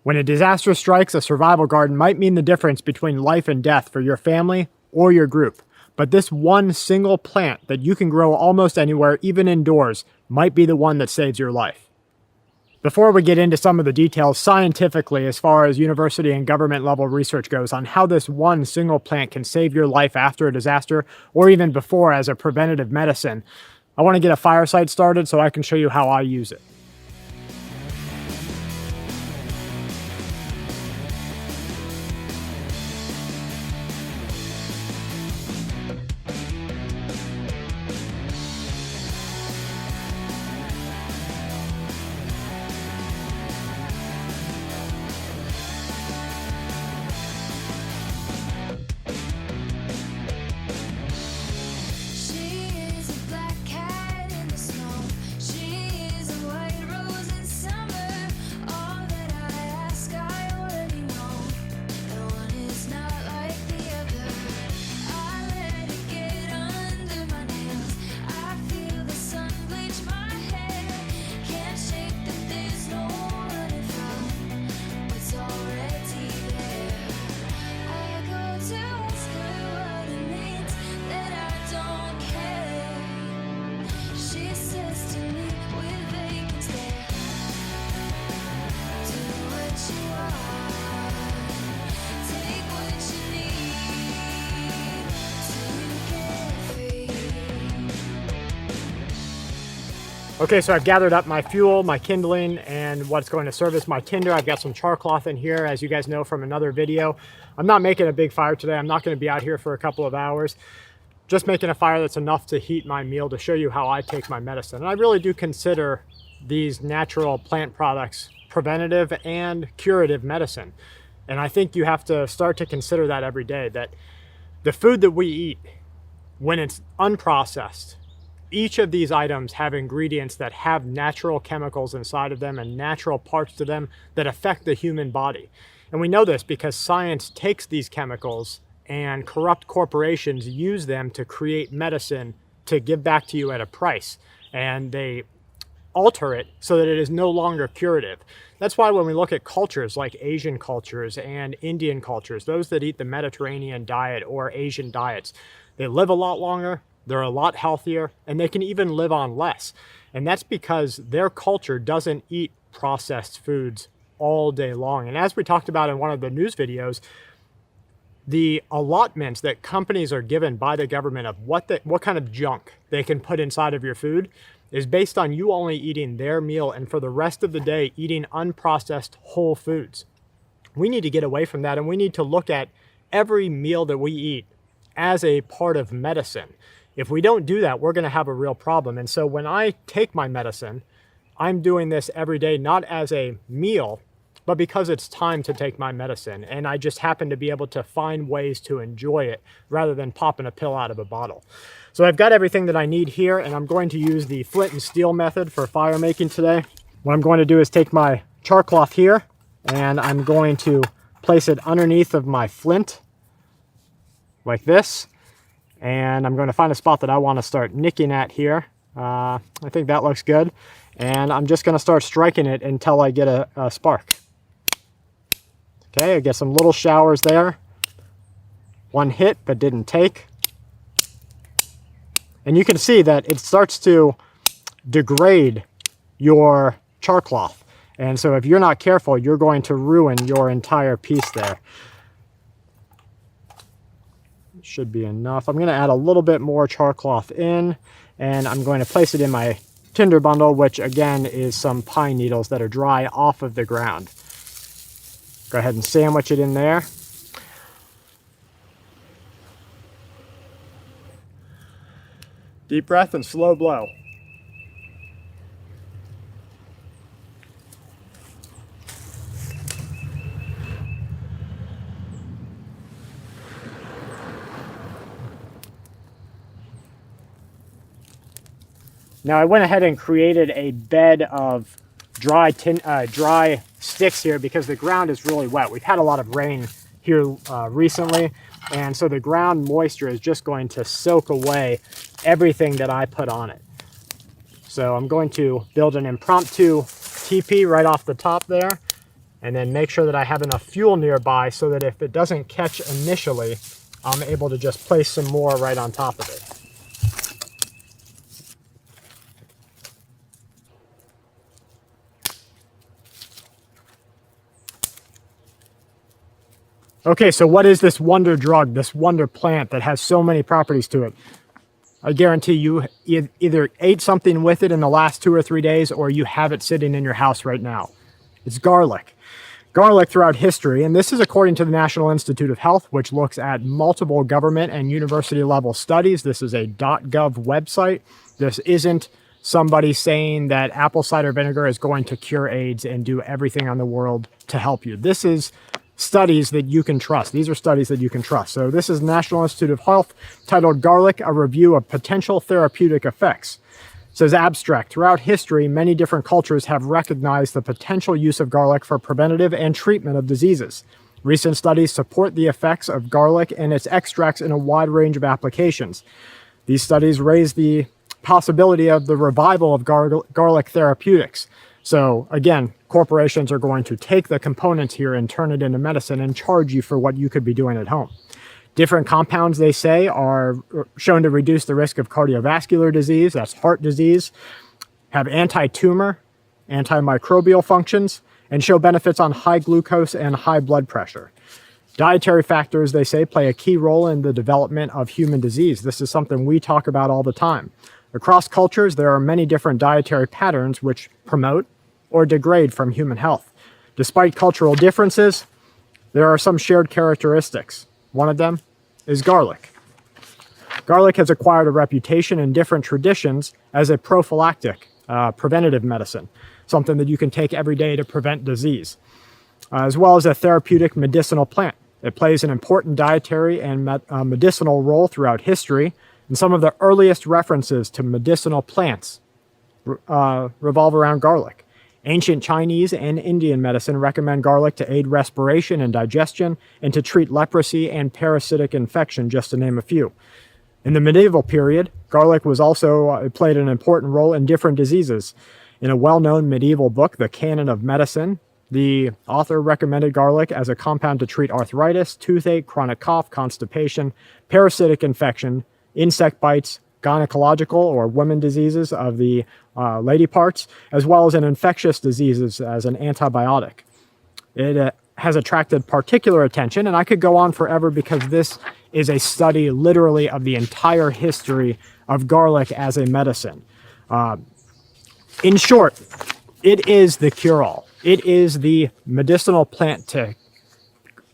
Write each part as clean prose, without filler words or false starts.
When a disaster strikes, a survival garden might mean the difference between life and death for your family or your group. But this one single plant that you can grow almost anywhere, even indoors, might be the one that saves your life. Before we get into some of the details scientifically, as far as university and government level research goes on how this one single plant can save your life after a disaster, or even before as a preventative medicine, I want to get a fireside started so I can show you how I use it. Okay, so I've gathered up my fuel, my kindling, and what's going to serve as my tinder. I've got some char cloth in here, as you guys know from another video. I'm not making a big fire today. I'm not going to be out here for a couple of hours. Just making a fire that's enough to heat my meal to show you how I take my medicine. And I really do consider these natural plant products preventative and curative medicine. And I think you have to start to consider that every day, that the food that we eat, when it's unprocessed, each of these items have ingredients that have natural chemicals inside of them and natural parts to them that affect the human body. And we know this because science takes these chemicals and corrupt corporations use them to create medicine to give back to you at a price. And they alter it so that it is no longer curative. That's why when we look at cultures like Asian cultures and Indian cultures, those that eat the Mediterranean diet or Asian diets, they live a lot longer, they're a lot healthier, and they can even live on less. And that's because their culture doesn't eat processed foods all day long. And as we talked about in one of the news videos, the allotments that companies are given by the government of what kind of junk they can put inside of your food is based on you only eating their meal and for the rest of the day eating unprocessed whole foods. We need to get away from that, and we need to look at every meal that we eat as a part of medicine. If we don't do that, we're going to have a real problem. And so when I take my medicine, I'm doing this every day, not as a meal, but because it's time to take my medicine. And I just happen to be able to find ways to enjoy it rather than popping a pill out of a bottle. So I've got everything that I need here, and I'm going to use the flint and steel method for fire making today. What I'm going to do is take my char cloth here, and I'm going to place it underneath of my flint like this. And I'm going to find a spot that I want to start nicking at here. I think that looks good. And I'm just going to start striking it until I get a spark. Okay, I get some little showers there. One hit, but didn't take. And you can see that it starts to degrade your char cloth. And so if you're not careful, you're going to ruin your entire piece there. Should be enough. I'm going to add a little bit more char cloth in, and I'm going to place it in my tinder bundle, which again is some pine needles that are dry off of the ground. Go ahead and sandwich it in there. Deep breath and slow blow. Now I went ahead and created a bed of dry sticks here because the ground is really wet. We've had a lot of rain here recently, and so the ground moisture is just going to soak away everything that I put on it. So I'm going to build an impromptu teepee right off the top there, and then make sure that I have enough fuel nearby so that if it doesn't catch initially, I'm able to just place some more right on top of it. Okay, so what is this wonder drug, this wonder plant that has so many properties to it? I guarantee you either ate something with it in the last 2 or 3 days, or you have it sitting in your house right now. It's garlic. Garlic throughout history, and this is according to the National Institute of Health, which looks at multiple government and university level studies. This is a .gov website. This isn't somebody saying that apple cider vinegar is going to cure AIDS and do everything on the world to help you. This is studies that you can trust. These are studies that you can trust. So this is National Institute of Health, titled Garlic, a Review of Potential Therapeutic Effects. It says abstract. Throughout history, many different cultures have recognized the potential use of garlic for preventative and treatment of diseases. Recent studies support the effects of garlic and its extracts in a wide range of applications. These studies raise the possibility of the revival of garlic therapeutics. So again, corporations are going to take the components here and turn it into medicine and charge you for what you could be doing at home. Different compounds, they say, are shown to reduce the risk of cardiovascular disease, that's heart disease, have anti-tumor, anti-microbial functions, and show benefits on high glucose and high blood pressure. Dietary factors, they say, play a key role in the development of human disease. This is something we talk about all the time. Across cultures, there are many different dietary patterns which promote or degrade from human health. Despite cultural differences, there are some shared characteristics. One of them is garlic. Garlic has acquired a reputation in different traditions as a prophylactic, preventative medicine, something that you can take every day to prevent disease, as well as a therapeutic medicinal plant. It plays an important dietary and medicinal role throughout history, and some of the earliest references to medicinal plants revolve around garlic. Ancient Chinese and Indian medicine recommend garlic to aid respiration and digestion and to treat leprosy and parasitic infection, just to name a few. In the medieval period, garlic was also played an important role in different diseases. In a well-known medieval book, The Canon of Medicine, the author recommended garlic as a compound to treat arthritis, toothache, chronic cough, constipation, parasitic infection, insect bites, gynecological or women diseases of the lady parts, as well as in infectious diseases as an antibiotic. It has attracted particular attention, and I could go on forever because this is a study literally of the entire history of garlic as a medicine. In short, it is the cure-all. It is the medicinal plant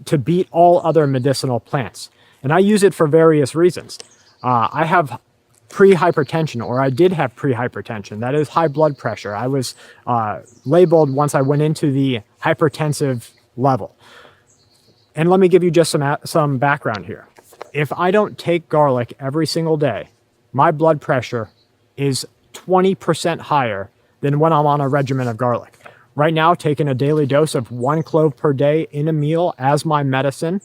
to beat all other medicinal plants. And I use it for various reasons. I have pre-hypertension, or I did have pre-hypertension. That is high blood pressure. I was labeled once I went into the hypertensive level. And let me give you just some background here. If I don't take garlic every single day, my blood pressure is 20% higher than when I'm on a regimen of garlic. Right now, taking a daily dose of 1 clove per day in a meal as my medicine,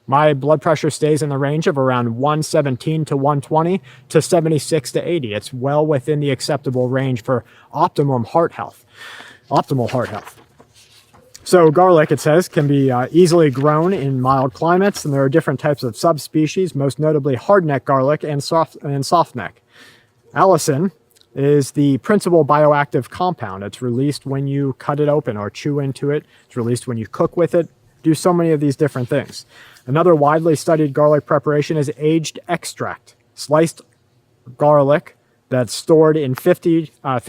my blood pressure stays in the range of around 117 to 120 to 76 to 80. It's well within the acceptable range for optimal heart health. So garlic, it says, can be easily grown in mild climates, and there are different types of subspecies, most notably hardneck garlic and softneck. Allicin is the principal bioactive compound. It's released when you cut it open or chew into it. It's released when you cook with it. Do so many of these different things. Another widely studied garlic preparation is aged extract. Sliced garlic that's stored in 15 to 20%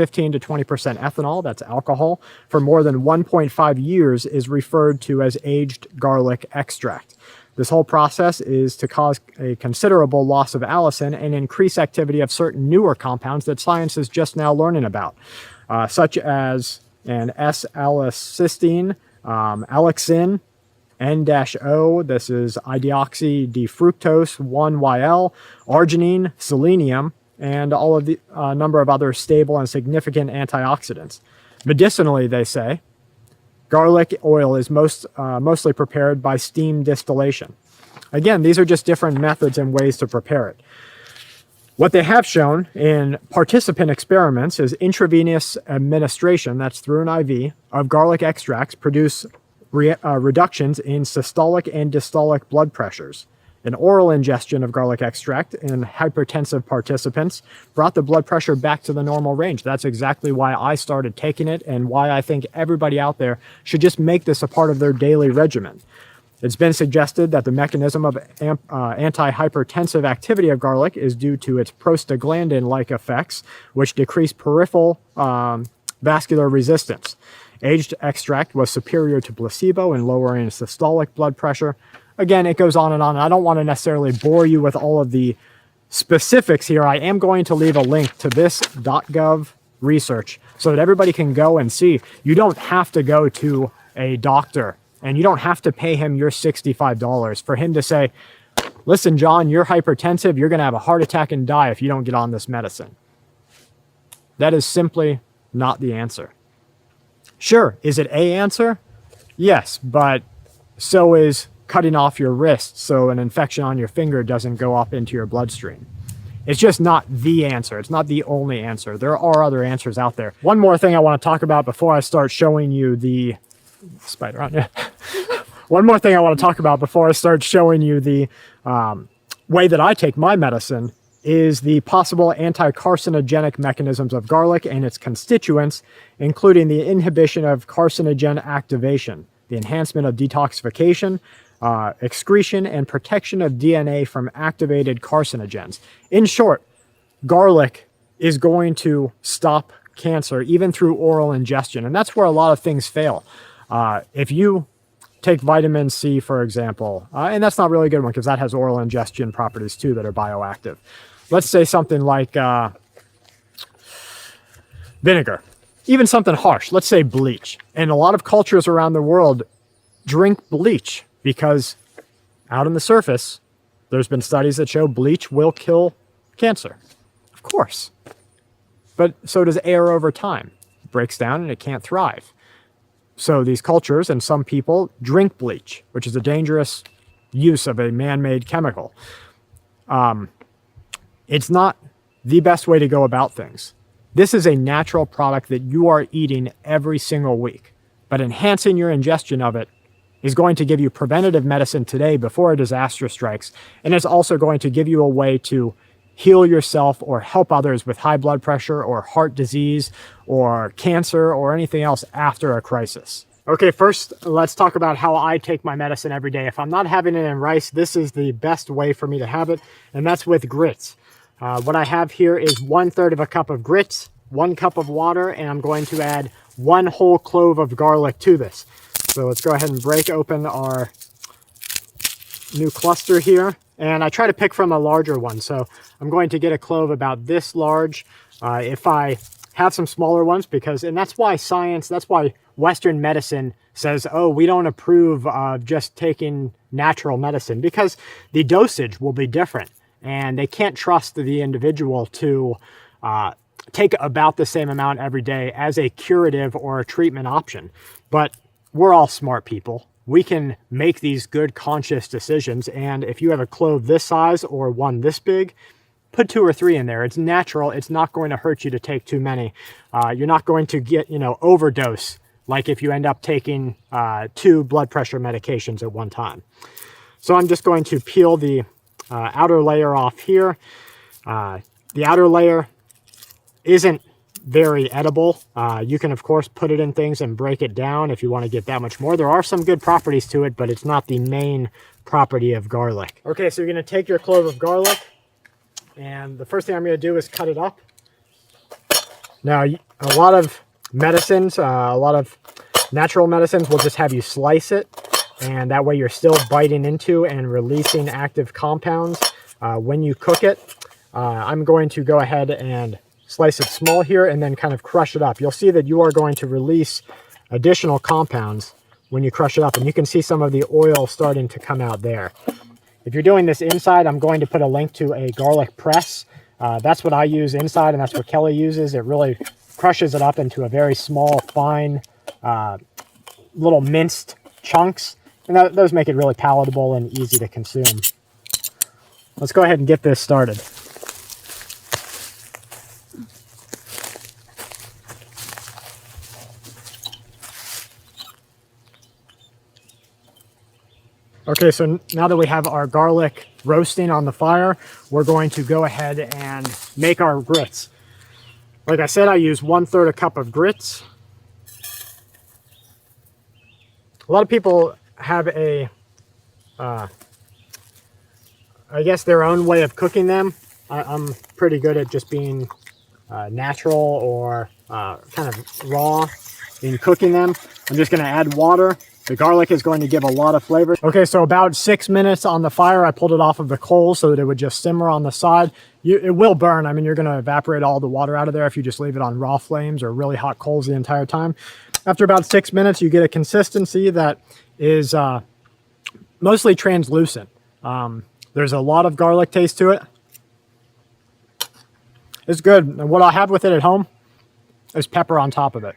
ethanol, that's alcohol, for more than 1.5 years is referred to as aged garlic extract. This whole process is to cause a considerable loss of allicin and increase activity of certain newer compounds that science is just now learning about, such as an S-allicystine, alixin, N-O, this is idioxy D-fructose, 1-YL, arginine, selenium, and all of the number of other stable and significant antioxidants. Medicinally, they say, garlic oil is mostly prepared by steam distillation. Again, these are just different methods and ways to prepare it. What they have shown in participant experiments is intravenous administration, that's through an IV, of garlic extracts produce reductions in systolic and diastolic blood pressures. An oral ingestion of garlic extract in hypertensive participants brought the blood pressure back to the normal range. That's exactly why I started taking it and why I think everybody out there should just make this a part of their daily regimen. It's been suggested that the mechanism of anti-hypertensive activity of garlic is due to its prostaglandin-like effects, which decrease peripheral vascular resistance. Aged extract was superior to placebo in lowering systolic blood pressure. Again, it goes on and on. I don't want to necessarily bore you with all of the specifics here. I am going to leave a link to this .gov research so that everybody can go and see. You don't have to go to a doctor and you don't have to pay him your $65 for him to say, listen, John, you're hypertensive. You're going to have a heart attack and die if you don't get on this medicine. That is simply not the answer. Sure, is it a answer? Yes, but so is cutting off your wrist so an infection on your finger doesn't go up into your bloodstream. It's just not the answer. It's not the only answer. There are other answers out there. One more thing I want to talk about before I start showing you the spider on you. One more thing I want to talk about before I start showing you the way that I take my medicine is the possible anti-carcinogenic mechanisms of garlic and its constituents, including the inhibition of carcinogen activation, the enhancement of detoxification, excretion, and protection of DNA from activated carcinogens. In short, garlic is going to stop cancer even through oral ingestion, and that's where a lot of things fail. If you take vitamin C, for example, and that's not really a good one because that has oral ingestion properties too that are bioactive. Let's say something like vinegar, even something harsh. Let's say bleach. And a lot of cultures around the world drink bleach because out on the surface, there's been studies that show bleach will kill cancer. Of course. But so does air over time. It breaks down and it can't thrive. So these cultures and some people drink bleach, which is a dangerous use of a man-made chemical. It's not the best way to go about things. This is a natural product that you are eating every single week, but enhancing your ingestion of it is going to give you preventative medicine today before a disaster strikes, and it's also going to give you a way to heal yourself or help others with high blood pressure or heart disease or cancer or anything else after a crisis. Okay, first, let's talk about how I take my medicine every day. If I'm not having it in rice, this is the best way for me to have it, and that's with grits. What I have here is 1/3 of a cup of grits, 1 cup of water, and I'm going to add 1 whole clove of garlic to this. So let's go ahead and break open our new cluster here. And I try to pick from a larger one. So I'm going to get a clove about this large. If I have some smaller ones, and that's why that's why Western medicine says, oh, we don't approve of just taking natural medicine, because the dosage will be different. And they can't trust the individual to take about the same amount every day as a curative or a treatment option. But we're all smart people. We can make these good conscious decisions. And if you have a clove this size or one this big, put 2 or 3 in there. It's natural. It's not going to hurt you to take too many. You're not going to get, overdose like if you end up taking 2 blood pressure medications at one time. So I'm just going to peel the outer layer off here. The outer layer isn't very edible. You can, of course, put it in things and break it down if you want to get that much more. There are some good properties to it, but it's not the main property of garlic. Okay, so you're going to take your clove of garlic, and the first thing I'm going to do is cut it up. Now, a lot of medicines, a lot of natural medicines will just have you slice it, and that way you're still biting into and releasing active compounds when you cook it. I'm going to go ahead and slice it small here and then kind of crush it up. You'll see that you are going to release additional compounds when you crush it up, and you can see some of the oil starting to come out there. If you're doing this inside, I'm going to put a link to a garlic press. That's what I use inside, and that's what Kelly uses. It really crushes it up into a very small, fine, little minced chunks, and those make it really palatable and easy to consume. Let's go ahead and get this started. Okay, so now that we have our garlic roasting on the fire, we're going to go ahead and make our grits. Like I said, I use 1/3 a cup of grits. A lot of people have I guess their own way of cooking them. I'm pretty good at just being natural or kind of raw in cooking them. I'm just going to add water. The garlic is going to give a lot of flavor. Okay, so about 6 minutes on the fire. I pulled it off of the coals so that it would just simmer on the side. It will burn. I mean, you're going to evaporate all the water out of there if you just leave it on raw flames or really hot coals the entire time. After about 6 minutes, you get a consistency that is mostly translucent. There's a lot of garlic taste to it. It's good. And what I have with it at home is pepper on top of it.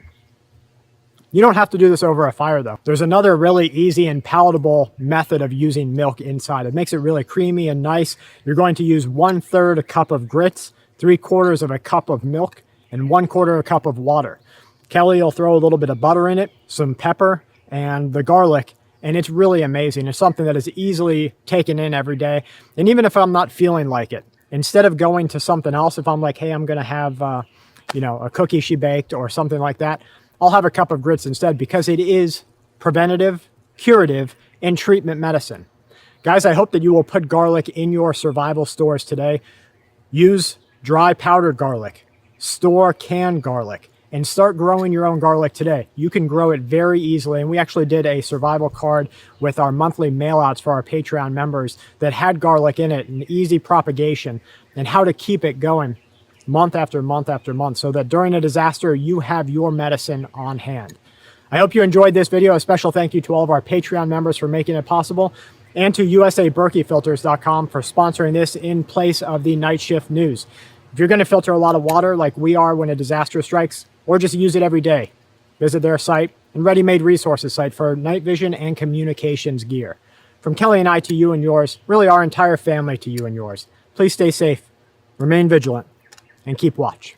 You don't have to do this over a fire though. There's another really easy and palatable method of using milk inside. It makes it really creamy and nice. You're going to use 1/3 a cup of grits, 3/4 of a cup of milk, and 1/4 a cup of water. Kelly will throw a little bit of butter in it, some pepper, and the garlic, and it's really amazing. It's something that is easily taken in every day. And even if I'm not feeling like it, instead of going to something else, if I'm like, hey, I'm going to have, a cookie she baked or something like that, I'll have a cup of grits instead because it is preventative, curative, and treatment medicine. Guys, I hope that you will put garlic in your survival stores today. Use dry powdered garlic, store canned garlic, and start growing your own garlic today. You can grow it very easily. And we actually did a survival card with our monthly mailouts for our Patreon members that had garlic in it and easy propagation and how to keep it going month after month after month so that during a disaster, you have your medicine on hand. I hope you enjoyed this video. A special thank you to all of our Patreon members for making it possible and to usaberkeyfilters.com for sponsoring this in place of the Night Shift News. If you're going to filter a lot of water like we are when a disaster strikes, or just use it every day, visit their site and Ready Made Resources site for night vision and communications gear. From Kelly and I to you and yours, really our entire family to you and yours, please stay safe, remain vigilant, and keep watch.